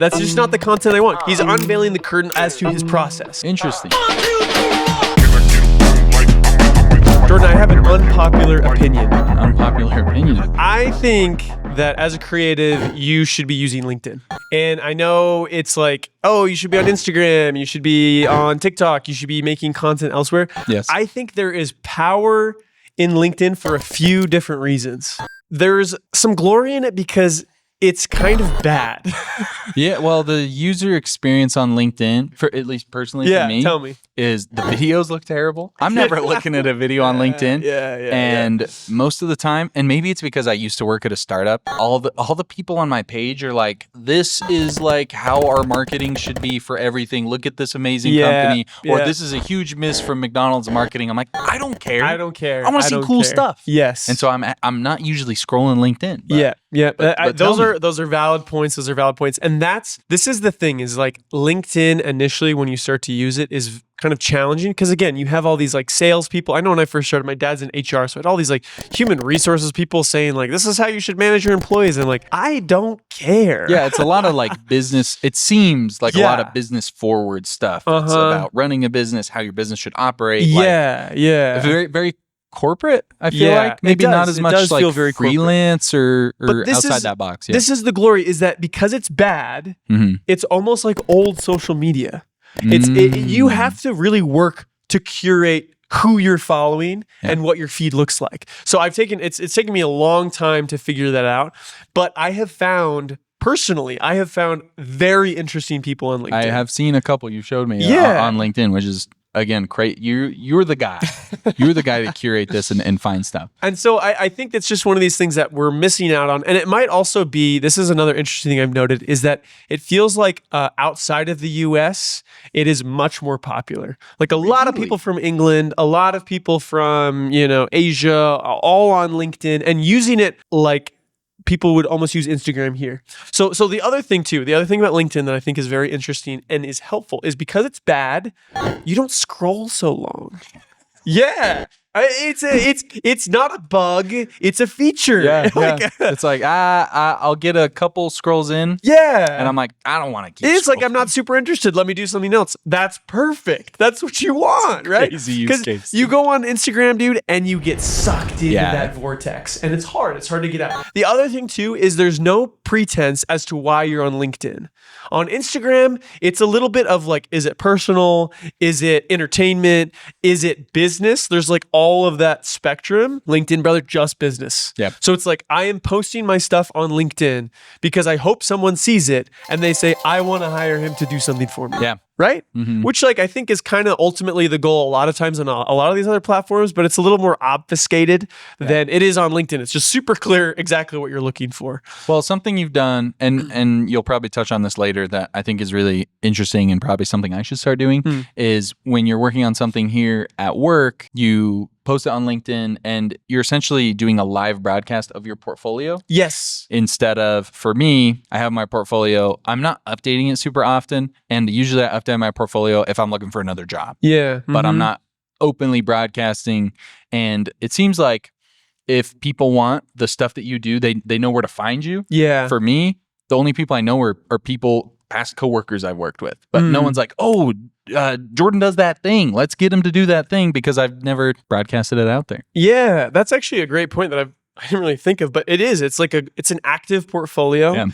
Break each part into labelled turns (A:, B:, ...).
A: That's just not the content I want. He's unveiling the curtain as to his process.
B: Interesting.
A: Jordan, I have an unpopular opinion.
B: Unpopular opinion.
A: I think that as a creative, you should be using LinkedIn. And I know it's like, oh, you should be on Instagram, you should be on TikTok, you should be making content elsewhere.
B: Yes.
A: I think there is power in LinkedIn for a few different reasons. There's some glory in it because it's kind of bad.
B: Yeah, well, the user experience on LinkedIn, for at least personally for me,
A: tell me.
B: is the videos look terrible. I'm never looking at a video on LinkedIn. And most of the time, and maybe it's because I used to work at a startup, all the people on my page are like, this is like how our marketing should be for everything. Look at this amazing company. Or this is a huge miss from McDonald's marketing. I'm like, I don't care.
A: I don't care.
B: I want to see cool stuff.
A: Yes.
B: And so I'm not usually scrolling LinkedIn. But,
A: but those are valid points. Those are valid points. And this is the thing is like LinkedIn initially when you start to use it is kind of challenging because again, you have all these like salespeople. I know when I first started, my dad's in HR, so I had all these like human resources people saying like, this is how you should manage your employees. And like, I don't care.
B: Yeah, it's a lot of like business. It seems like a lot of business forward stuff. It's about running a business, how your business should operate. Very, very corporate, I feel like. Maybe not as much like feel very freelance or outside that box. Yeah.
A: This is the glory is that because it's bad, it's almost like old social media. You have to really work to curate who you're following and what your feed looks like. So it's taken me a long time to figure that out, but I have found very interesting people on LinkedIn.
B: I have seen a couple you showed me on LinkedIn, which is again, you're the guy. You're the guy to curate this and find stuff.
A: And so I think that's just one of these things that we're missing out on. And it might also be, this is another interesting thing I've noted, is that it feels like outside of the US, it is much more popular. Like a lot of people from England, a lot of people from, Asia, all on LinkedIn and using it like people would almost use Instagram here. So the other thing about LinkedIn that I think is very interesting and is helpful is because it's bad, you don't scroll so long. Yeah. It's not a bug, it's a feature.
B: It's like I'll get a couple scrolls in.
A: Yeah.
B: And I'm like, I don't want to keep
A: It's like I'm not super interested. Let me do something else. That's perfect. That's what you want, right?
B: Crazy use case.
A: You go on Instagram, dude, and you get sucked into that vortex. And it's hard. It's hard to get out. The other thing too is there's no pretense as to why you're on LinkedIn. On Instagram, it's a little bit of like, is it personal? Is it entertainment? Is it business? There's like all of that spectrum. LinkedIn, brother, just business.
B: Yep.
A: So it's like I am posting my stuff on LinkedIn because I hope someone sees it and they say, I want to hire him to do something for me.
B: Yeah.
A: Right? Mm-hmm. Which like I think is kind of ultimately the goal a lot of times on a lot of these other platforms, but it's a little more obfuscated than it is on LinkedIn. It's just super clear exactly what you're looking for.
B: Well, something you've done, and you'll probably touch on this later, that I think is really interesting and probably something I should start doing, is when you're working on something here at work, you post it on LinkedIn and you're essentially doing a live broadcast of your portfolio.
A: Yes.
B: Instead of, for me, I have my portfolio. I'm not updating it super often. And usually I update my portfolio if I'm looking for another job.
A: Yeah.
B: But I'm not openly broadcasting. And it seems like if people want the stuff that you do, they know where to find you.
A: Yeah.
B: For me, the only people I know are people, past coworkers I've worked with. But no one's like, oh, Jordan does that thing. Let's get him to do that thing, because I've never broadcasted it out there.
A: Yeah, that's actually a great point that I didn't really think of, but it is. It's like it's an active portfolio. Yeah.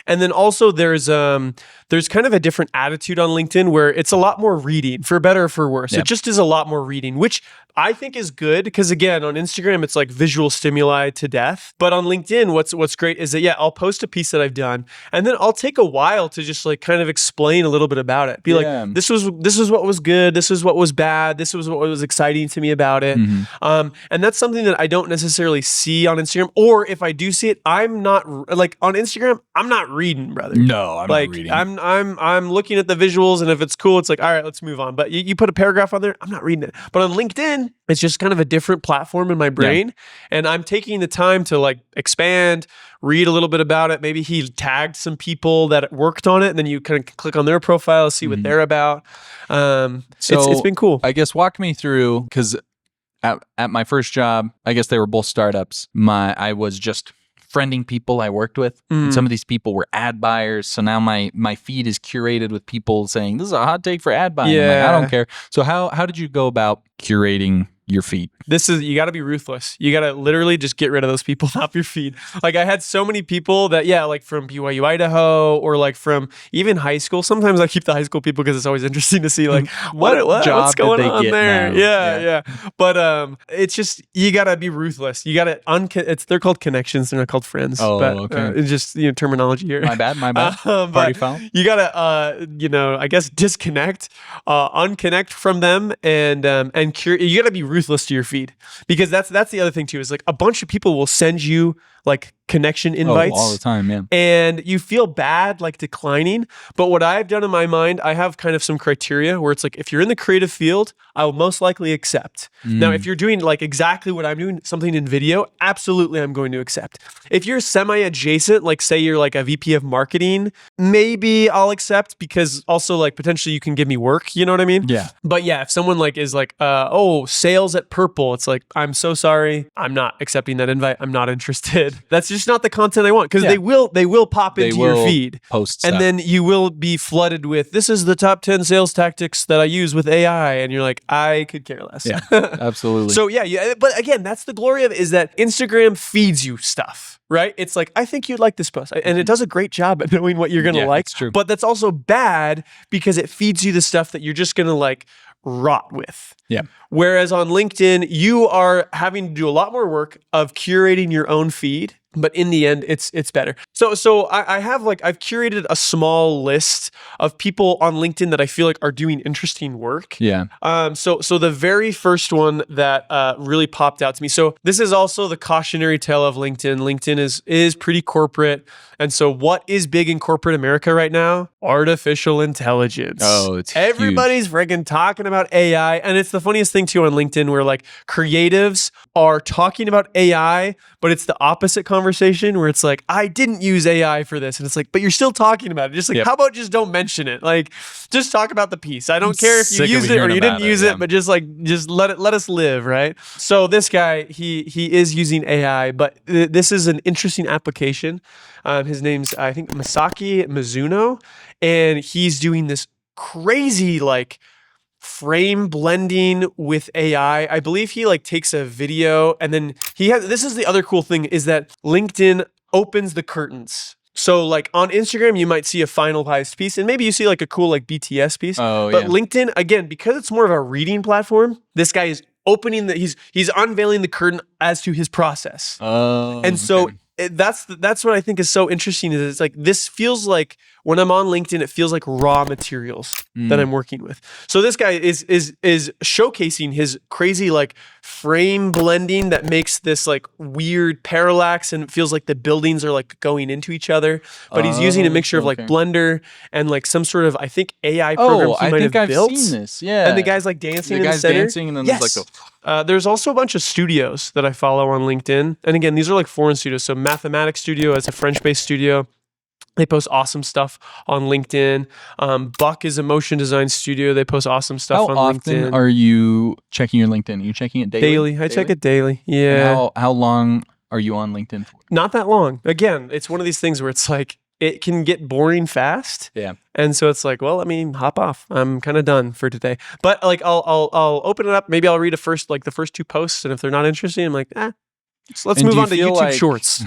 A: And then also there's kind of a different attitude on LinkedIn where it's a lot more reading, for better or for worse. It just is a lot more reading, which I think is good because, again, on Instagram, it's like visual stimuli to death. But on LinkedIn, what's great is that, I'll post a piece that I've done, and then I'll take a while to just like kind of explain a little bit about it. Be like, this was what was good, this is what was bad, this was what was exciting to me about it. And that's something that I don't necessarily see on Instagram. Or if I do see it, I'm not, like on Instagram, I'm not reading, brother.
B: No, I'm
A: like,
B: not reading.
A: I'm looking at the visuals, and if it's cool, it's like, all right, let's move on. But you put a paragraph on there, I'm not reading it. But on LinkedIn, it's just kind of a different platform in my brain. And I'm taking the time to like expand, read a little bit about it. Maybe he tagged some people that worked on it, and then you kind of click on their profile, see what they're about. So it's been cool.
B: I guess walk me through, because at my first job, I guess they were both startups. I was just friending people I worked with. And some of these people were ad buyers. So now my feed is curated with people saying, this is a hot take for ad buying. I'm like, I don't care. So how did you go about curating your feed?
A: You got to be ruthless. You got to literally just get rid of those people off your feed. Like I had so many people that, like from BYU, Idaho, or like from even high school. Sometimes I keep the high school people because it's always interesting to see like what's going on there. Yeah. But it's just, you got to be ruthless. You got to, they're called connections. They're not called friends.
B: Oh,
A: but,
B: okay.
A: It's just, terminology here.
B: My bad. Party foul.
A: You got to, I guess disconnect, unconnect from them and you got to be ruthless to your feed, because that's the other thing too, is like a bunch of people will send you like connection invites
B: all the time, man.
A: And you feel bad like declining. But what I've done in my mind, I have kind of some criteria where it's like, if you're in the creative field, I will most likely accept. Now, if you're doing like exactly what I'm doing, something in video, absolutely I'm going to accept. If you're semi-adjacent, like say you're like a VP of marketing, maybe I'll accept, because also like potentially you can give me work, you know what I mean?
B: Yeah.
A: But yeah, if someone like is like, sales at Purple, it's like, I'm so sorry, I'm not accepting that invite. I'm not interested. That's just not the content I want, because they will pop into your feed,
B: post
A: and
B: stuff.
A: then you will be flooded with, this is the top 10 sales tactics that I use with AI, and you're like, I could care less.
B: Yeah, absolutely.
A: So but again, that's the glory of it, is that Instagram feeds you stuff, right? It's like, I think you'd like this post, and it does a great job at knowing what you're gonna like.
B: That's true.
A: But that's also bad because it feeds you the stuff that you're just gonna like rot with.
B: Yeah.
A: Whereas on LinkedIn, you are having to do a lot more work of curating your own feed, but in the end, it's better. So I've curated a small list of people on LinkedIn that I feel like are doing interesting work.
B: Yeah.
A: So the very first one that really popped out to me. So this is also the cautionary tale of LinkedIn. LinkedIn is pretty corporate. And so what is big in corporate America right now? Artificial intelligence.
B: Oh, it's
A: everybody's friggin' talking about AI. And it's the funniest thing too on LinkedIn, where like creatives are talking about AI, but it's the opposite conversation where it's like, I didn't use AI for this. And it's like, but you're still talking about it. Just like, how about just don't mention it? Like, just talk about the piece. I don't care if you used it or you didn't use it, but just let us live, right? So this guy, he is using AI, but this is an interesting application. His name's, I think, Masaki Mizuno, and he's doing this crazy like frame blending with AI. I believe he like takes a video, and then this is the other cool thing, is that LinkedIn opens the curtains. So like on Instagram, you might see a finalized piece, and maybe you see like a cool like BTS piece. But LinkedIn, again, because it's more of a reading platform, this guy is opening he's unveiling the curtain as to his process. And so that's what I think is so interesting, is it's like, this feels like, when I'm on LinkedIn, it feels like raw materials that I'm working with. So this guy is showcasing his crazy like frame blending that makes this like weird parallax, and it feels like the buildings are like going into each other. But he's using a mixture of like Blender and like some sort of, I think, AI program he might have built.
B: I've seen this. Yeah.
A: And the guy's like dancing in the center.
B: Dancing, and then there's like
A: there's also a bunch of studios that I follow on LinkedIn. And again, these are like foreign studios. So Mathematics Studio is a French-based studio. They post awesome stuff on LinkedIn. Buck is a motion design studio. They post awesome stuff on LinkedIn.
B: How often are you checking your LinkedIn? Are you checking it daily?
A: I check it daily. Yeah.
B: How long are you on LinkedIn for?
A: Not that long. Again, it's one of these things where it's like, it can get boring fast.
B: Yeah.
A: And so it's like, well, let me hop off. I'm kind of done for today. But like, I'll open it up. Maybe I'll read the first two posts. And if they're not interesting, I'm like, so let's move on to YouTube Shorts.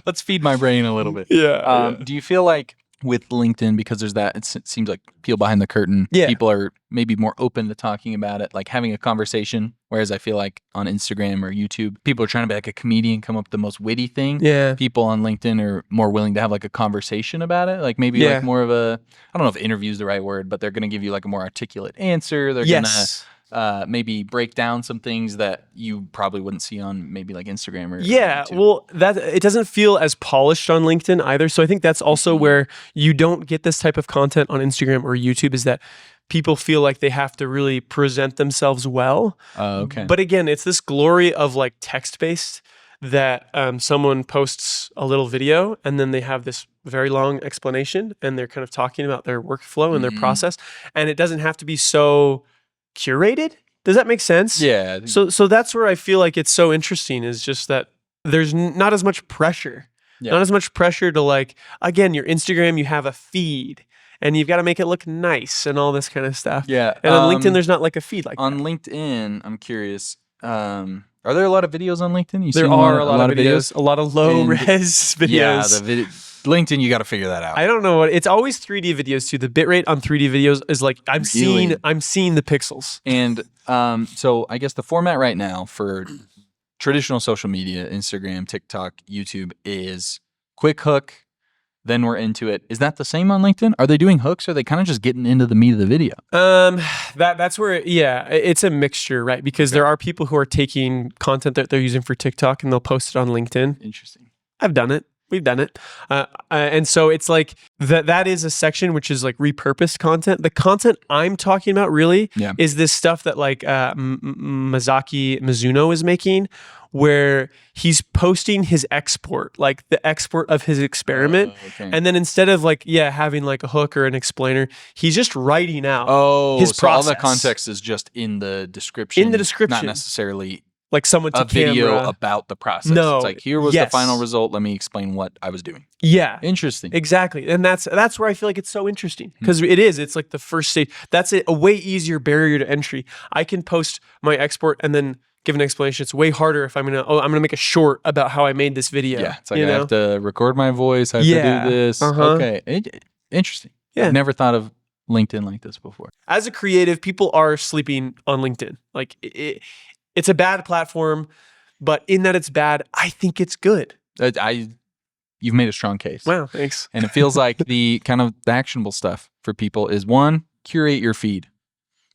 B: Let's feed my brain a little bit.
A: Yeah.
B: Do you feel like with LinkedIn, because there's that, it seems like peel behind the curtain, people are maybe more open to talking about it, like having a conversation, whereas I feel like on Instagram or YouTube, people are trying to be like a comedian, come up with the most witty thing.
A: Yeah.
B: People on LinkedIn are more willing to have like a conversation about it, like maybe like more of a, I don't know if interview is the right word, but they're going to give you like a more articulate answer. They're going to maybe break down some things that you probably wouldn't see on maybe like Instagram or YouTube.
A: Well, that it doesn't feel as polished on LinkedIn either. So I think that's also where you don't get this type of content on Instagram or YouTube, is that people feel like they have to really present themselves well.
B: Okay.
A: But again, it's this glory of like text-based, that someone posts a little video and then they have this very long explanation, and they're kind of talking about their workflow and their process, and it doesn't have to be so curated. Does that make sense?
B: Yeah.
A: So that's where I feel like it's so interesting, is just that there's not as much pressure.
B: Yeah.
A: Not as much pressure to like, again, your Instagram, you have a feed and you've got to make it look nice and all this kind of stuff.
B: Yeah.
A: And on LinkedIn, there's not like a feed like
B: on
A: that.
B: LinkedIn, I'm curious. Are there a lot of videos on LinkedIn?
A: There are a lot of videos, a lot of low res videos.
B: Yeah, LinkedIn, you got to figure that out.
A: I don't know what it's always 3D videos too. The bitrate on 3D videos is like I'm seeing the pixels.
B: And so I guess the format right now for traditional social media, Instagram, TikTok, YouTube, is quick hook, then we're into it. Is that the same on LinkedIn? Are they doing hooks, or are they kind of just getting into the meat of the video?
A: That's where it's a mixture, right? Because there are people who are taking content that they're using for TikTok and they'll post it on LinkedIn.
B: Interesting.
A: I've done it. We've done it. And so it's like that is a section which is like repurposed content. The content I'm talking about really is this stuff that like Masaki Mizuno is making, where he's posting his export, like the export of his experiment. And then instead of like, having like a hook or an explainer, he's just writing out his process.
B: All the context is just in the description.
A: In the description.
B: Not necessarily
A: like someone to
B: video about the process.
A: No.
B: It's like, here was the final result. Let me explain what I was doing.
A: Yeah.
B: Interesting.
A: Exactly. And that's where I feel like it's so interesting, because it's like the first stage. That's a way easier barrier to entry. I can post my export and then give an explanation. It's way harder if I'm gonna make a short about how I made this video.
B: Yeah. It's like I have to record my voice. I have to do this. Okay. Interesting.
A: Yeah.
B: I've never thought of LinkedIn like this before.
A: As a creative, people are sleeping on LinkedIn. Like it's a bad platform, but in that it's bad, I think it's good.
B: You've made a strong case.
A: Wow, thanks.
B: And it feels like the kind of the actionable stuff for people is, one, curate your feed.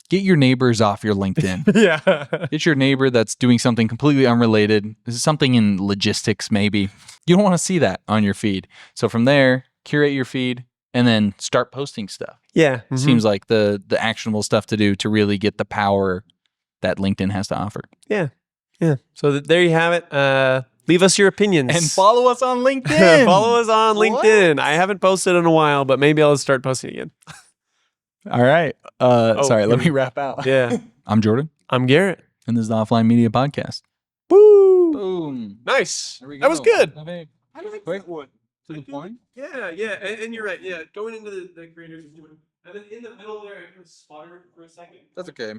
B: Get your neighbors off your LinkedIn.
A: Yeah.
B: Get your neighbor that's doing something completely unrelated. This is something in logistics, maybe. You don't want to see that on your feed. So from there, curate your feed and then start posting stuff.
A: Yeah.
B: Seems like the actionable stuff to do to really get the power that LinkedIn has to offer.
A: Yeah. Yeah. So there you have it. Leave us your opinions.
B: And follow us on LinkedIn.
A: Follow us on LinkedIn. I haven't posted in a while, but maybe I'll start posting again.
B: All right. Sorry, let me wrap out.
A: Yeah.
B: I'm Jordan.
A: I'm Garrett.
B: And this is the Offline Media Podcast.
A: Woo!
B: Boom.
A: Nice. That was good.
B: I like
A: that one.
B: To the point?
A: Yeah. And you're right. Yeah. Going into the creators. And then in the middle there, I put a spotter for a second.
B: That's okay.